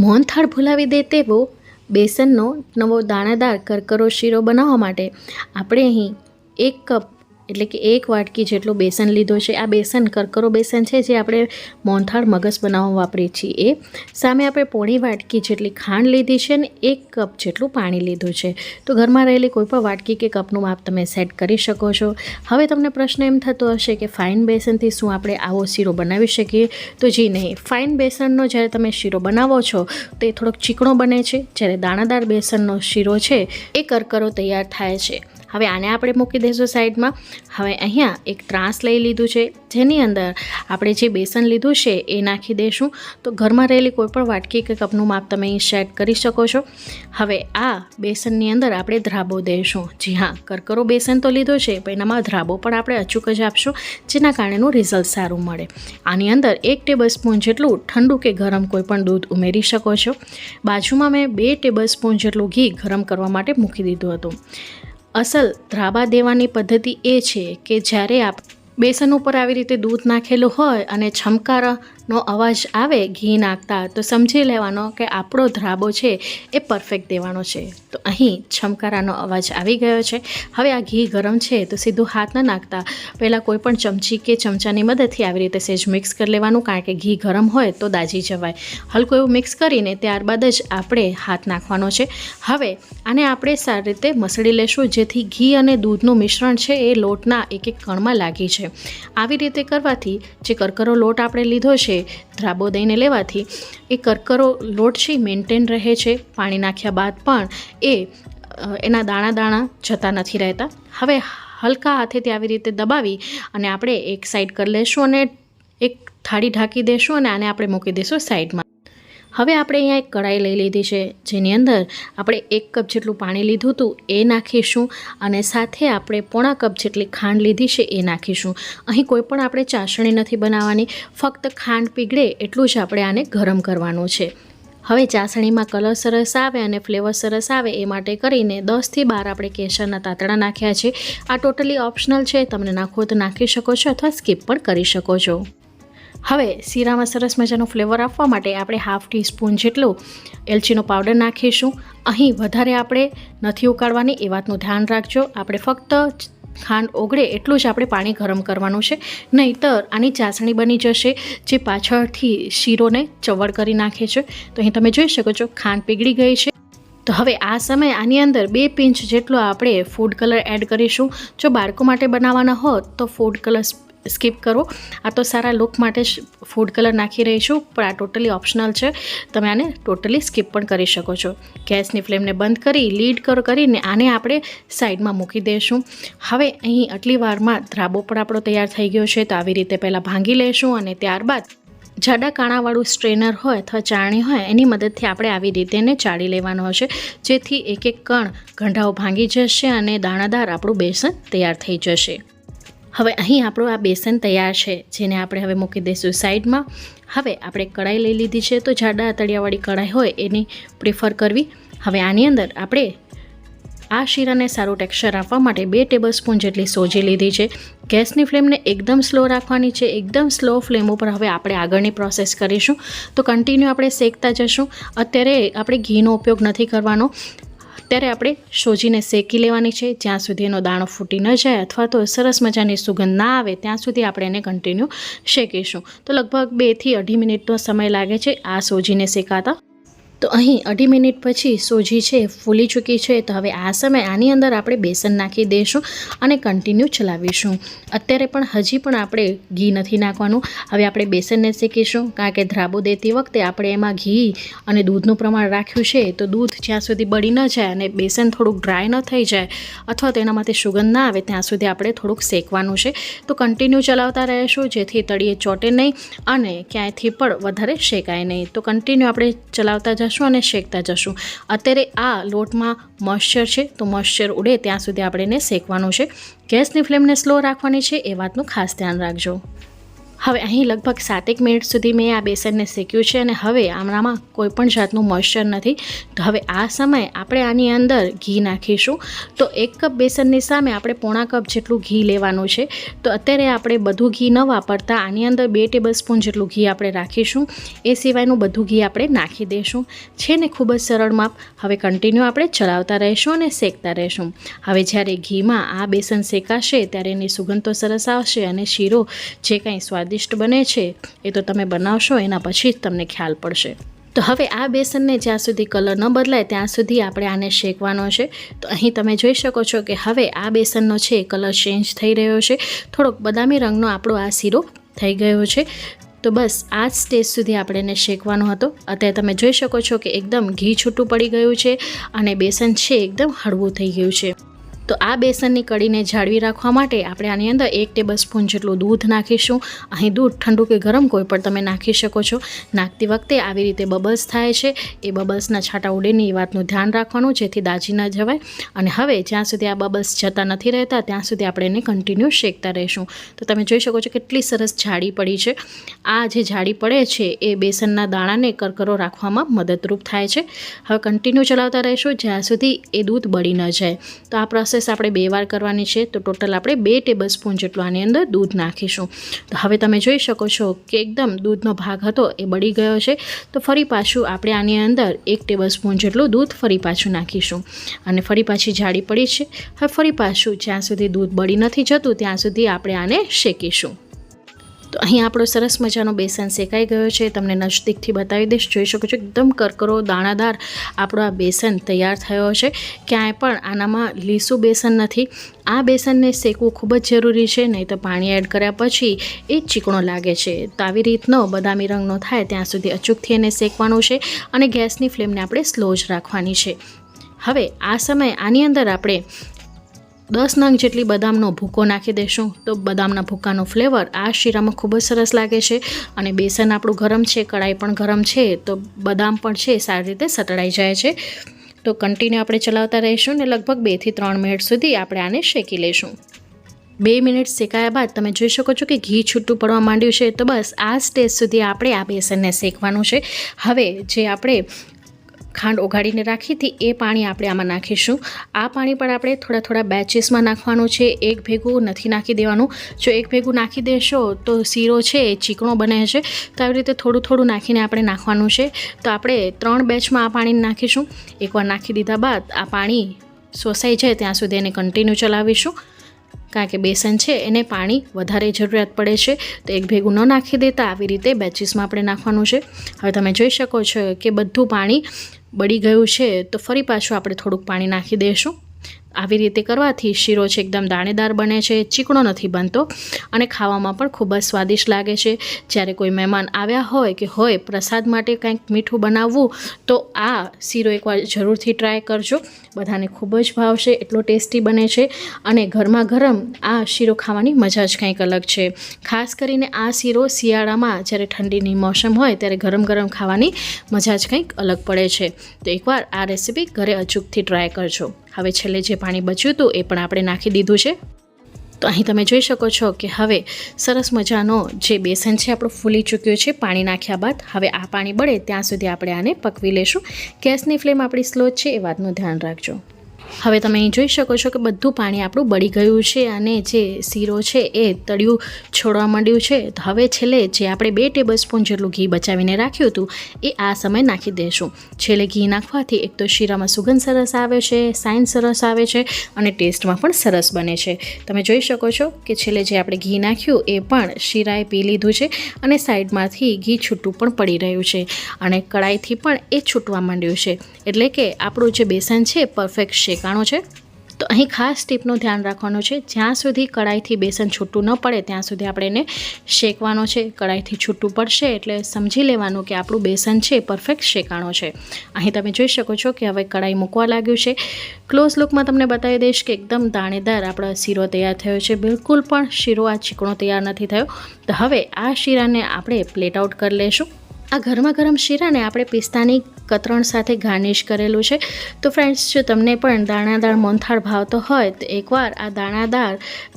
મોહનથાળ ભૂલાવી દે તેવો બેસનનો નવો દાણાદાર કરકરો શીરો બનાવવા માટે આપણે અહીં 1 કપ એટલે કે 1 વાટકી જેટલું બેસન લીધો છે। આ બેસન કરકરો બેસન છે જે આપણે મોહનથાળ મગસ બનાવવા વાપરીએ છીએ। એ સામે આપણે પોણી વાટકી જેટલી ખાંડ લીધી છે અને 1 કપ જેટલું પાણી લીધું છે। તો ઘરમાં રહેલી કોઈ પણ વાટકી કે કપનું માપ તમે સેટ કરી શકો છો। હવે તમને પ્રશ્ન એમ થતો હશે કે ફાઇન બેસનથી શું આપણે આવો શીરો બનાવી શકીએ? તો જી નહીં, ફાઇન બેસનનો જ્યારે તમે શીરો બનાવો છો તો એ થોડોક ચીકણો બને છે, જ્યારે દાણાદાર બેસનનો શીરો છે એ કરકરો તૈયાર થાય છે। હવે આને આપણે મૂકી દઈશું સાઈડમાં। હવે અહીંયા એક ત્રાસ લઈ લીધું છે જેની અંદર આપણે જે બેસન લીધું છે એ નાખી દઈશું। તો ઘરમાં રહેલી કોઈ પણ વાટકી કે કપનું માપ તમે અહીં સેટ કરી શકો છો। હવે આ બેસનની અંદર આપણે ધ્રાબો દઈશું। જી હા, કરકરો બેસન તો લીધો છે પણ એનામાં ધ્રાબો પણ આપણે અચૂક જ આપશું જેના કારણેનું રિઝલ્ટ સારું મળે। આની અંદર 1 ટેબલસ્પૂન જેટલું ઠંડુ કે ગરમ કોઈ પણ દૂધ ઉમેરી શકો છો। બાજુમાં મેં 2 ટેબલસ્પૂન જેટલું ઘી ગરમ કરવા માટે મૂકી દીધું હતું। અસલ ધ્રાબા દેવાની પદ્ધતિ એ છે કે જ્યારે આપ બેસન ઉપર આવી રીતે દૂધ નાખેલું હોય અને છમકારાનો અવાજ આવે ઘી નાખતા, તો સમજી લેવાનો કે આપણો ધ્રાબો છે એ પરફેક્ટ દેવાનો છે। તો અહીં છમકારાનો અવાજ આવી ગયો છે। હવે આ ઘી ગરમ છે તો સીધું હાથ ન નાખતા પહેલાં કોઈ પણ ચમચી કે ચમચાની મદદથી આવી રીતે સહેજ મિક્સ કરી લેવાનું, કારણ કે ઘી ગરમ હોય તો દાજી જવાય। હલકું એવું મિક્સ કરીને ત્યારબાદ જ આપણે હાથ નાખવાનો છે। હવે આને આપણે સારી રીતે મસળી લેશું જેથી ઘી અને દૂધનું મિશ્રણ છે એ લોટના એક એક કણમાં લાગી છે। આવી રીતે કરવાથી જે કરકરો લોટ આપણે લીધો છે ધ્રાબો દઈને લેવાથી એ કરકરો લોટ છે મેન્ટેન રહે છે। પાણી નાખ્યા બાદ પણ એના દાણા દાણા જતા નથી રહેતા। હવે હલકા હાથેથી આવી રીતે દબાવી અને આપણે એક સાઈડ કરી લેશું અને એક થાળી ઢાંકી દેશું અને આને આપણે મૂકી દઈશું સાઈડમાં। હવે આપણે અહીંયા એક કઢાઈ લઈ લીધી છે જેની અંદર આપણે 1 કપ જેટલું પાણી લીધું હતું એ નાખીશું અને સાથે આપણે પોણા કપ જેટલી ખાંડ લીધી છે એ નાખીશું। અહીં કોઈ પણ આપણે ચાસણી નથી બનાવવાની, ફક્ત ખાંડ પીગળે એટલું જ આપણે આને ગરમ કરવાનું છે। હવે ચાસણીમાં કલર સરસ આવે અને ફ્લેવર સરસ આવે એ માટે કરીને 10 થી 12 આપણે કેસરના તાતણા નાખ્યા છે। આ ટોટલી ઓપ્શનલ છે, તમને નાખવો તો નાખી શકો છો અથવા સ્કીપ પણ કરી શકો છો। હવે શીરામાં સરસ મજાનો ફ્લેવર આપવા માટે આપણે 1/2 ટીસ્પૂન જેટલું એલચીનો પાવડર નાખીશું। અહીં વધારે આપણે નથી ઉકાળવાની એ વાતનું ધ્યાન રાખજો। આપણે ફક્ત ખાંડ ઓગળે એટલું જ આપણે પાણી ગરમ કરવાનું છે, નહીંતર આની ચાસણી બની જશે જે પાછળથી શીરોને ચવડ કરી નાખે છે। તો અહીં તમે જોઈ શકો છો ખાંડ પીગળી ગઈ છે। તો હવે આ સમયે આની અંદર 2 પિંચ જેટલો આપણે ફૂડ કલર એડ કરીશું। જો બાળકો માટે બનાવવાના હોત તો ફૂડ કલર સ્કીપ કરો, આ તો સારા લુક માટે જ ફૂડ કલર નાખી રહીશું, પણ આ ટોટલી ઓપ્શનલ છે, તમે આને ટોટલી સ્કીપ પણ કરી શકો છો। ગેસની ફ્લેમને બંધ કરી લીડ કરીને આને આપણે સાઈડમાં મૂકી દઈશું। હવે અહીં આટલી વારમાં ધ્રાબો પણ આપણો તૈયાર થઈ ગયો છે, તો આવી રીતે પહેલાં ભાંગી લેશું અને ત્યારબાદ જાડા કાણાવાળું સ્ટ્રેનર હોય અથવા ચાળણી હોય એની મદદથી આપણે આવી રીતે એને ચાળી લેવાનો હશે જેથી એક એક કણ ગંઢાઓ ભાંગી જશે અને દાણાદાર આપણું બેસન તૈયાર થઈ જશે। હવે અહીં આપણું આ બેસન તૈયાર છે જેને આપણે હવે મૂકી દઈશું સાઈડમાં। હવે આપણે કઢાઈ લઈ લીધી છે, તો જાડા તળિયાવાળી કઢાઈ હોય એની પ્રિફર કરવી। હવે આની અંદર આપણે આ શીરાને સારું ટેક્સચર આપવા માટે 2 ટેબલસ્પૂન જેટલી સોજી લીધી છે। ગેસની ફ્લેમને એકદમ સ્લો રાખવાની છે, એકદમ સ્લો ફ્લેમ ઉપર હવે આપણે આગળની પ્રોસેસ કરીશું। તો કન્ટિન્યુ આપણે શેકતા જશું। અત્યારે આપણે ઘીનો ઉપયોગ નથી કરવાનો, ત્યારે આપણે સોજીને શેકી લેવાની છે જ્યાં સુધી એનો દાણો ફૂટી ન જાય અથવા તો સરસ મજાની સુગંધ ના આવે ત્યાં સુધી આપણે એને કન્ટિન્યુ શેકીશું। તો લગભગ 2 થી 2.5 મિનિટનો સમય લાગે છે આ સોજીને શેકાતા। તો અહીં 2.5 મિનિટ પછી સોજી છે ફૂલી ચૂકી છે। તો હવે આ સમયે આની અંદર આપણે બેસન નાખી દઈશું અને કન્ટિન્યુ ચલાવીશું। અત્યારે પણ હજી પણ આપણે ઘી નથી નાખવાનું, હવે આપણે બેસનને શેકીશું, કારણ કે ધ્રાબો દેતી વખતે આપણે એમાં ઘી અને દૂધનું પ્રમાણ રાખ્યું છે। તો દૂધ જ્યાં સુધી બળી ન જાય અને બેસન થોડુંક ડ્રાય ન થઈ જાય અથવા તો એનામાંથી સુગંધ ના આવે ત્યાં સુધી આપણે થોડુંક શેકવાનું છે। તો કન્ટિન્યુ ચલાવતા રહીશું જેથી તળિયે ચોટે નહીં અને ક્યાંયથી પણ વધારે શેકાય નહીં। તો કન્ટિન્યુ આપણે ચલાવતા જશું અને શેકતા જશું। અત્યારે આ લોટમાં મોઇશ્ચર છે, તો મોઇશ્ચર ઉડે ત્યાં સુધી આપણે એને શેકવાનું છે। ગેસની ફ્લેમને સ્લો રાખવાની છે એ વાતનું ખાસ ધ્યાન રાખજો। હવે અહીં લગભગ 7 મિનિટ સુધી મેં આ બેસનને શેક્યું છે અને હવે આમણામાં કોઈ પણ જાતનું મોઇશ્ચર નથી. તો હવે આ સમયે આપણે આની અંદર ઘી નાખીશું. તો 1 કપ બેસનની સામે આપણે પોણા કપ જેટલું ઘી લેવાનું છે. તો અત્યારે આપણે બધું ઘી ન વાપરતા આની અંદર 2 ટેબલસ્પૂન જેટલું ઘી આપણે રાખીશું. એ સિવાયનું બધું ઘી આપણે નાખી દઈશું. છે ને ખૂબ જ સરળ માપ. હવે કન્ટિન્યુ આપણે ચલાવતા રહીશું અને શેકતા રહીશું. હવે જ્યારે ઘીમાં આ બેસન શેકાશે ત્યારે એની સુગંધ તો સરસ આવશે અને શીરો જે કાંઈ સ્વાદિષ્ટ બને છે એ તો તમે બનાવશો એના પછી જ તમને ખ્યાલ પડશે. તો હવે આ બેસનને જ્યાં સુધી કલર ન બદલાય ત્યાં સુધી આપણે આને શેકવાનો છે. તો અહીં તમે જોઈ શકો છો કે હવે આ બેસનનો છે કલર ચેન્જ થઈ રહ્યો છે. થોડોક બદામી રંગનો આપણો આ શીરો થઈ ગયો છે. તો બસ આ જ સ્ટેજ સુધી આપણે એને શેકવાનો હતો. અત્યારે તમે જોઈ શકો છો કે એકદમ ઘી છૂટું પડી ગયું છે અને બેસન છે એકદમ હળવું થઈ ગયું છે. તો આ બેસનની કઢીને જાળવી રાખવા માટે આપણે આની અંદર 1 ટેબલસ્પૂન જેટલું દૂધ નાખીશું. અહીં દૂધ ઠંડુ કે ગરમ કોઈ પણ તમે નાખી શકો છો. નાખતી વખતે આવી રીતે બબલ્સ થાય છે, એ બબલ્સના છાંટા ઉડે નહીં એ વાતનું ધ્યાન રાખવાનું જેથી દાજી ન જવાય. અને હવે જ્યાં સુધી આ બબલ્સ જતા નથી રહેતા ત્યાં સુધી આપણે એને કન્ટિન્યુ શેકતા રહીશું. તો તમે જોઈ શકો છો કેટલી સરસ જાળી પડી છે. આ જે જાળી પડે છે એ બેસનના દાણાને કરકરો રાખવામાં મદદરૂપ થાય છે. હવે કન્ટિન્યુ ચલાવતા રહીશું જ્યાં સુધી એ દૂધ બળી ન જાય. તો આ પ્રોસેસ આપણે 2 વાર કરવાની છે. તો ટોટલ આપણે 2 ટેબલસ્પૂન જેટલું આની અંદર દૂધ નાખીશું. તો હવે તમે જોઈ શકો છો કે એકદમ દૂધનો ભાગ હતો એ બળી ગયો છે. તો ફરી પાછું આપણે આની અંદર 1 ટેબલસ્પૂન જેટલું દૂધ ફરી પાછું નાખીશું અને ફરી પાછી જાળી પડી છે. હવે ફરી પાછું જ્યાં સુધી દૂધ બળી નથી જતું ત્યાં સુધી આપણે આને શેકીશું. તો અહીં આપણો સરસ મજાનો બેસન શેકાઈ ગયો છે. તમને નજદીકથી બતાવી દઈશ. જોઈ શકો છો એકદમ કરકરો દાણાદાર આપણો આ બેસન તૈયાર થયો છે. ક્યાંય પણ આનામાં લીસું બેસન નથી. આ બેસનને શેકવું ખૂબ જ જરૂરી છે, નહીં તો પાણી એડ કર્યા પછી એ ચીકણો લાગે છે. તો આવી રીતનો બદામી રંગનો થાય ત્યાં સુધી અચૂકથી એને શેકવાનું છે અને ગેસની ફ્લેમને આપણે સ્લો જ રાખવાની છે. હવે આ સમયે આની અંદર આપણે 10 નંગ જેટલી બદામનો ભૂકો નાખી દઈશું. તો બદામના ભૂકાનો ફ્લેવર આ શીરામાં ખૂબ જ સરસ લાગે છે અને બેસન આપણું ગરમ છે, કઢાઈ પણ ગરમ છે, તો બદામ પણ છે સારી રીતે સતળાઈ જાય છે. તો કન્ટિન્યુ આપણે ચલાવતા રહીશું ને લગભગ 2 થી 3 મિનિટ સુધી આપણે આને શેકી લઈશું. 2 મિનિટ શેકાયા બાદ તમે જોઈ શકો છો કે ઘી છૂટું પડવા માંડ્યું છે. તો બસ આ સ્ટેજ સુધી આપણે આ બેસનને શેકવાનું છે. હવે જે આપણે ખાંડ ઓગાળીને રાખી હતી એ પાણી આપણે આમાં નાખીશું. આ પાણી પણ આપણે થોડા થોડા બેચીસમાં નાખવાનું છે. એક ભેગું નથી નાખી દેવાનું. જો એક ભેગું નાખી દેશો તો શીરો છે એ ચીકણો બને છે. તો આવી રીતે થોડું થોડું નાખીને આપણે નાખવાનું છે. તો આપણે 3 બેચમાં આ પાણી નાખીશું. એકવાર નાખી દીધા બાદ આ પાણી શોષાઈ જાય ત્યાં સુધી એને કન્ટિન્યુ ચલાવીશું. કારણ કે બેસન છે એને પાણી વધારે જરૂરિયાત પડે છે. તો એક ભેગું ન નાખી દેતા આવી રીતે બેચીસમાં આપણે નાખવાનું છે. હવે તમે જોઈ શકો છો કે બધું પાણી બળી ગયું છે. તો ફરી પાછું આપણે થોડુંક પાણી નાખી દઈશું. આવી રીતે કરવાથી શીરો છે એકદમ દાણેદાર બને છે, ચીકણો નથી બનતો અને ખાવામાં પણ ખૂબ જ સ્વાદિષ્ટ લાગે છે. જ્યારે કોઈ મહેમાન આવ્યા હોય કે હોય પ્રસાદ માટે કંઈક મીઠું બનાવવું તો આ શીરો એકવાર જરૂરથી ટ્રાય કરજો. બધાને ખૂબ જ ભાવશે, એટલો ટેસ્ટી બને છે અને ગરમા ગરમ આ શીરો ખાવાની મજા જ કંઈક અલગ છે. ખાસ કરીને આ શીરો શિયાળામાં જ્યારે ઠંડીની મોસમ હોય ત્યારે ગરમ ગરમ ખાવાની મજા જ કંઈક અલગ પડે છે. તો એકવાર આ રેસીપી ઘરે અચૂકથી ટ્રાય કરજો. હવે છેલ્લે જે પાણી બચ્યું હતું એ પણ આપણે નાખી દીધું છે. તો અહીં તમે જોઈ શકો છો કે હવે સરસ મજાનો જે બેસન છે આપણું ફૂલી ચૂક્યું છે પાણી નાખ્યા બાદ. હવે આ પાણી બળે ત્યાં સુધી આપણે આને પકવી લેશું. ગેસની ફ્લેમ આપણી સ્લો જ છે એ વાતનું ધ્યાન રાખજો. હવે તમે અહીં જોઈ શકો છો કે બધું પાણી આપણું બળી ગયું છે અને જે શીરો છે એ તળિયું છોડવા માંડ્યું છે. તો હવે છેલ્લે જે આપણે 2 ટેબલસ્પૂન જેટલું ઘી બચાવીને રાખ્યું હતું એ આ સમયે નાખી દઈશું. છેલ્લે ઘી નાખવાથી એક તો શીરામાં સુગંધ સરસ આવે છે, સાઇન સરસ આવે છે અને ટેસ્ટમાં પણ સરસ બને છે. તમે જોઈ શકો છો કે છેલ્લે જે આપણે ઘી નાખ્યું એ પણ શીરાએ પી લીધું છે અને સાઈડમાંથી ઘી છૂટું પણ પડી રહ્યું છે અને કડાઈથી પણ એ છૂટવા માંડ્યું છે. એટલે કે આપણું જે બેસન છે પરફેક્ટ શેકાણું છે. તો અહીં ખાસ ટીપનું ધ્યાન રાખવાનું છે, જ્યાં સુધી કડાઈથી બેસન છૂટું ન પડે ત્યાં સુધી આપણે એને શેકવાનો છે. કડાઈથી છૂટું પડશે એટલે સમજી લેવાનું કે આપણું બેસન છે પરફેક્ટ શેકાણો છે. અહીં તમે જોઈ શકો છો કે હવે કડાઈ મૂકવા લાગ્યું છે. ક્લોઝ લુકમાં તમને બતાવી દઈશ કે એકદમ દાણેદાર આપણો શીરો તૈયાર થયો છે. બિલકુલ પણ શીરો આ ચીકણો તૈયાર નથી થયો. તો હવે આ શીરાને આપણે પ્લેટ આઉટ કરી લઈશું. આ ગરમા ગરમ શીરાને આપણે પિસ્તાની કતરણ સાથે ગાર્નિશ કરેલું છે. તો ફ્રેન્ડ્સ, જો તમને પણ દાણાદાર મોહનથાળ ભાવતો હોય તો એકવાર આ દાણાદાર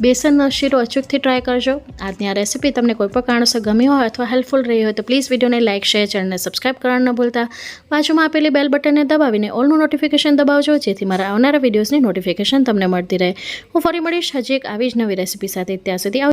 બેસનનો શીરો અચૂકથી ટ્રાય કરજો. આજની આ રેસીપી તમને કોઈ પણ કારણોસર ગમી હોય અથવા હેલ્પફુલ રહી હોય તો પ્લીઝ વિડીયોને લાઇક, શેર, ચેનલને સબસ્ક્રાઇબ કરવાનું ન ભૂલતા. બાજુમાં આપેલી બેલ બટનને દબાવીને ઓલનું નોટિફિકેશન દબાવજો, જેથી મારા આવનારા વિડીયોઝની નોટિફિકેશન તમને મળતી રહે. હું ફરી મળીશ હજી એક આવી જ નવી રેસીપી સાથે. ત્યાં સુધી